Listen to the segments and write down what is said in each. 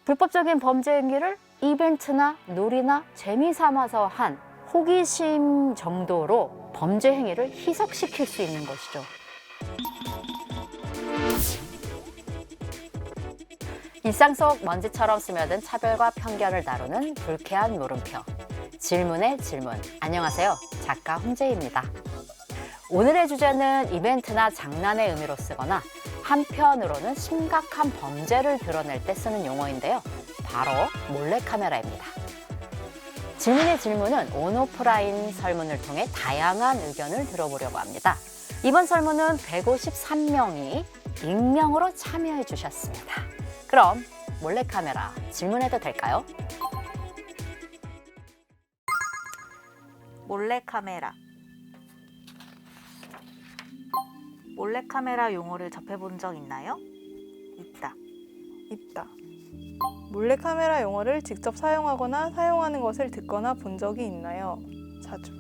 불법적인 범죄 행위를 이벤트나 놀이나 재미 삼아서 한 호기심 정도로 범죄 행위를 희석시킬 수 있는 것이죠. 일상 속 먼지처럼 스며든 차별과 편견을 다루는 불쾌한 물음표. 질문의 질문. 안녕하세요. 작가 홍재희입니다. 오늘의 주제는 이벤트나 장난의 의미로 쓰거나 한편으로는 심각한 범죄를 드러낼 때 쓰는 용어인데요. 바로 몰래카메라입니다. 질문의 질문은 온오프라인 설문을 통해 다양한 의견을 들어보려고 합니다. 이번 설문은 153명이 익명으로 참여해 주셨습니다. 그럼 몰래카메라 질문해도 될까요? 몰래카메라. 몰래카메라 용어를 접해본 적 있나요? 있다. 있다. 몰래카메라 용어를 직접 사용하거나 사용하는 것을 듣거나 본 적이 있나요? 자주.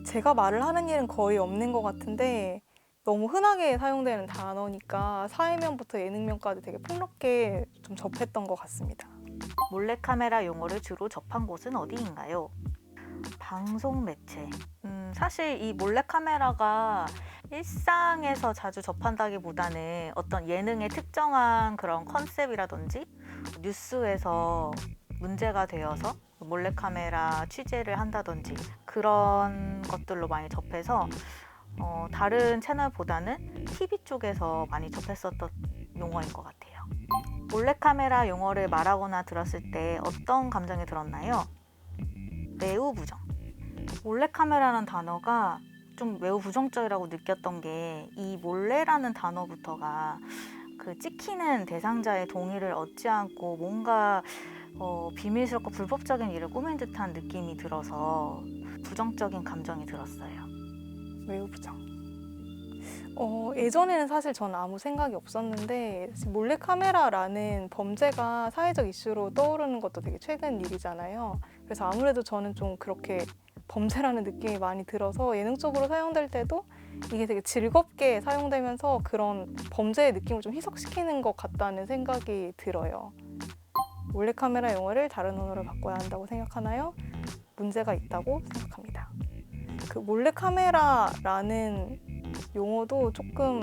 제가 말을 하는 일은 거의 없는 것 같은데 너무 흔하게 사용되는 단어니까 사회면부터 예능면까지 되게 폭넓게 좀 접했던 것 같습니다. 몰래카메라 용어를 주로 접한 곳은 어디인가요? 방송 매체. 사실 이 몰래카메라가 일상에서 자주 접한다기보다는 어떤 예능의 특정한 그런 컨셉이라든지 뉴스에서 문제가 되어서 몰래카메라 취재를 한다든지 그런 것들로 많이 접해서 다른 채널보다는 TV 쪽에서 많이 접했었던 용어인 것 같아요. 몰래카메라 용어를 말하거나 들었을 때 어떤 감정이 들었나요? 매우 부정. 몰래카메라라는 단어가 좀 매우 부정적이라고 느꼈던 게 이 몰래라는 단어부터가 그 찍히는 대상자의 동의를 얻지 않고 뭔가 비밀스럽고 불법적인 일을 꾸민 듯한 느낌이 들어서 부정적인 감정이 들었어요. 매우 부정. 예전에는 사실 저는 아무 생각이 없었는데 몰래카메라라는 범죄가 사회적 이슈로 떠오르는 것도 되게 최근 일이잖아요. 그래서 아무래도 저는 좀 그렇게 범죄라는 느낌이 많이 들어서 예능적으로 사용될 때도 이게 되게 즐겁게 사용되면서 그런 범죄의 느낌을 좀 희석시키는 것 같다는 생각이 들어요. 몰래카메라 용어를 다른 언어로 바꿔야 한다고 생각하나요? 문제가 있다고 생각합니다. 그 몰래카메라라는 용어도 조금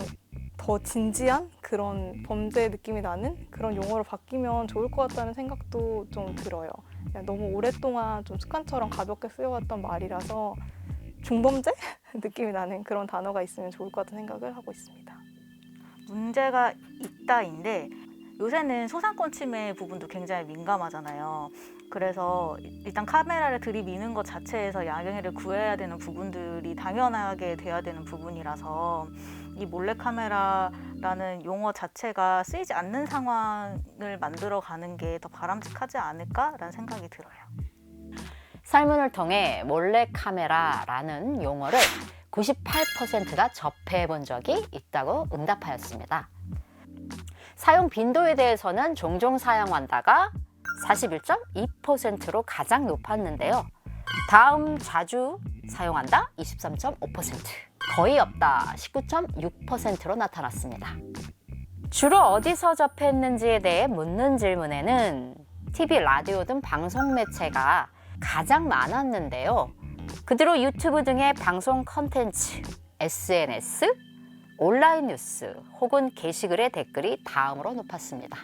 더 진지한 그런 범죄 느낌이 나는 그런 용어로 바뀌면 좋을 것 같다는 생각도 좀 들어요. 그냥 너무 오랫동안 좀 습관처럼 가볍게 쓰여왔던 말이라서 중범죄 느낌이 나는 그런 단어가 있으면 좋을 것 같은 생각을 하고 있습니다. 문제가 있다인데 요새는 소상권 침해 부분도 굉장히 민감하잖아요. 그래서 일단 카메라를 들이미는 것 자체에서 양해를 구해야 되는 부분들이 당연하게 돼야 되는 부분이라서 이 몰래카메라라는 용어 자체가 쓰이지 않는 상황을 만들어가는 게 더 바람직하지 않을까라는 생각이 들어요. 설문을 통해 몰래카메라라는 용어를 98%가 접해본 적이 있다고 응답하였습니다. 사용 빈도에 대해서는 종종 사용한다가 41.2%로 가장 높았는데요. 다음 자주 사용한다 23.5%, 거의 없다 19.6%로 나타났습니다. 주로 어디서 접했는지에 대해 묻는 질문에는 TV, 라디오 등 방송 매체가 가장 많았는데요. 그 뒤로 유튜브 등의 방송 콘텐츠, SNS, 온라인 뉴스 혹은 게시글의 댓글이 다음으로 높았습니다.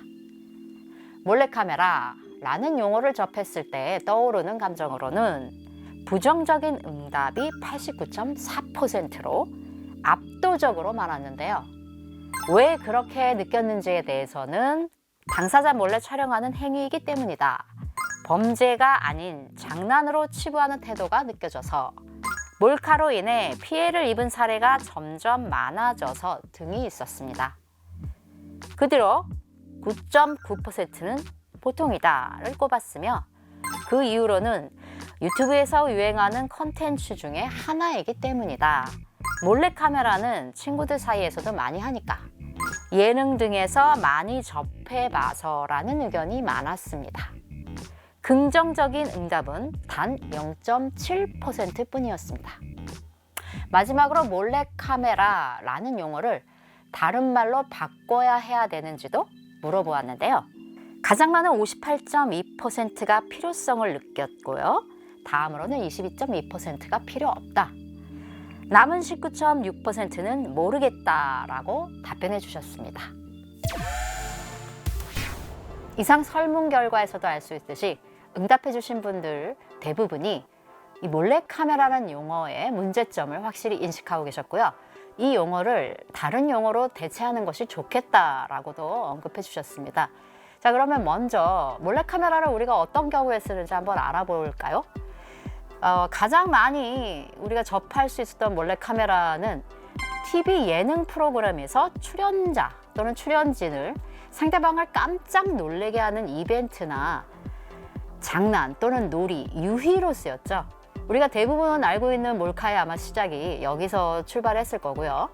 몰래카메라라는 용어를 접했을 때 떠오르는 감정으로는 부정적인 응답이 89.4%로 압도적으로 많았는데요. 왜 그렇게 느꼈는지에 대해서는 당사자 몰래 촬영하는 행위이기 때문이다. 범죄가 아닌 장난으로 치부하는 태도가 느껴져서, 몰카로 인해 피해를 입은 사례가 점점 많아져서 등이 있었습니다. 그 뒤로 9.9%는 보통이다를 꼽았으며 그 이유로는 유튜브에서 유행하는 콘텐츠 중에 하나이기 때문이다. 몰래카메라는 친구들 사이에서도 많이 하니까 예능 등에서 많이 접해봐서라는 의견이 많았습니다. 긍정적인 응답은 단 0.7% 뿐이었습니다. 마지막으로 몰래카메라라는 용어를 다른 말로 바꿔야 해야 되는지도 물어보았는데요. 가장 많은 58.2%가 필요성을 느꼈고요. 다음으로는 22.2%가 필요 없다. 남은 19.6%는 모르겠다라고 답변해 주셨습니다. 이상 설문 결과에서도 알 수 있듯이 응답해 주신 분들 대부분이 이 몰래카메라라는 용어의 문제점을 확실히 인식하고 계셨고요. 이 용어를 다른 용어로 대체하는 것이 좋겠다라고도 언급해 주셨습니다. 자, 그러면 먼저 몰래카메라를 우리가 어떤 경우에 쓰는지 한번 알아볼까요? 가장 많이 우리가 접할 수 있었던 몰래카메라는 TV 예능 프로그램에서 출연자 또는 출연진을 상대방을 깜짝 놀래게 하는 이벤트나 장난 또는 놀이, 유희로 쓰였죠. 우리가 대부분 알고 있는 몰카의 아마 시작이 여기서 출발했을 거고요.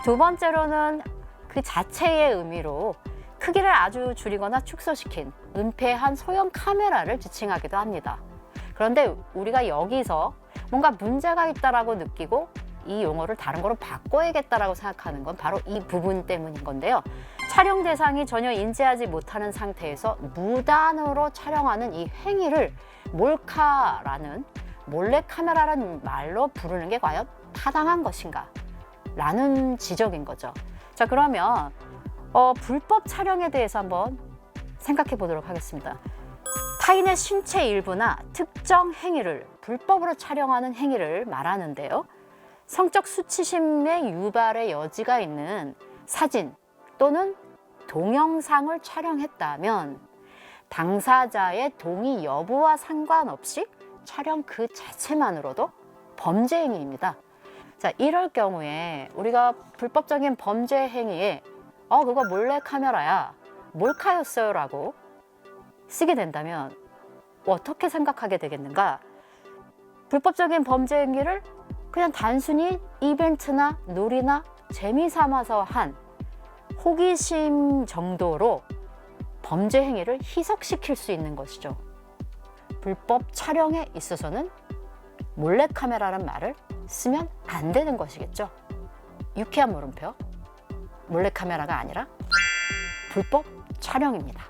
두 번째로는 그 자체의 의미로 크기를 아주 줄이거나 축소시킨 은폐한 소형 카메라를 지칭하기도 합니다. 그런데 우리가 여기서 뭔가 문제가 있다라고 느끼고 이 용어를 다른 거로 바꿔야겠다라고 생각하는 건 바로 이 부분 때문인 건데요. 촬영 대상이 전혀 인지하지 못하는 상태에서 무단으로 촬영하는 이 행위를 몰카라는 몰래카메라라는 말로 부르는 게 과연 타당한 것인가? 라는 지적인 거죠. 자, 그러면 불법 촬영에 대해서 한번 생각해 보도록 하겠습니다. 타인의 신체 일부나 특정 행위를 불법으로 촬영하는 행위를 말하는데요. 성적 수치심의 유발의 여지가 있는 사진 또는 동영상을 촬영했다면 당사자의 동의 여부와 상관없이 촬영 그 자체만으로도 범죄 행위입니다. 자, 이럴 경우에 우리가 불법적인 범죄 행위에 그거 몰래카메라야, 몰카였어요 라고 쓰게 된다면 어떻게 생각하게 되겠는가? 불법적인 범죄 행위를 그냥 단순히 이벤트나 놀이나 재미 삼아서 한 호기심 정도로 범죄 행위를 희석시킬 수 있는 것이죠. 불법 촬영에 있어서는 몰래카메라라는 말을 쓰면 안 되는 것이겠죠. 유쾌한 물음표, 몰래카메라가 아니라 불법 촬영입니다.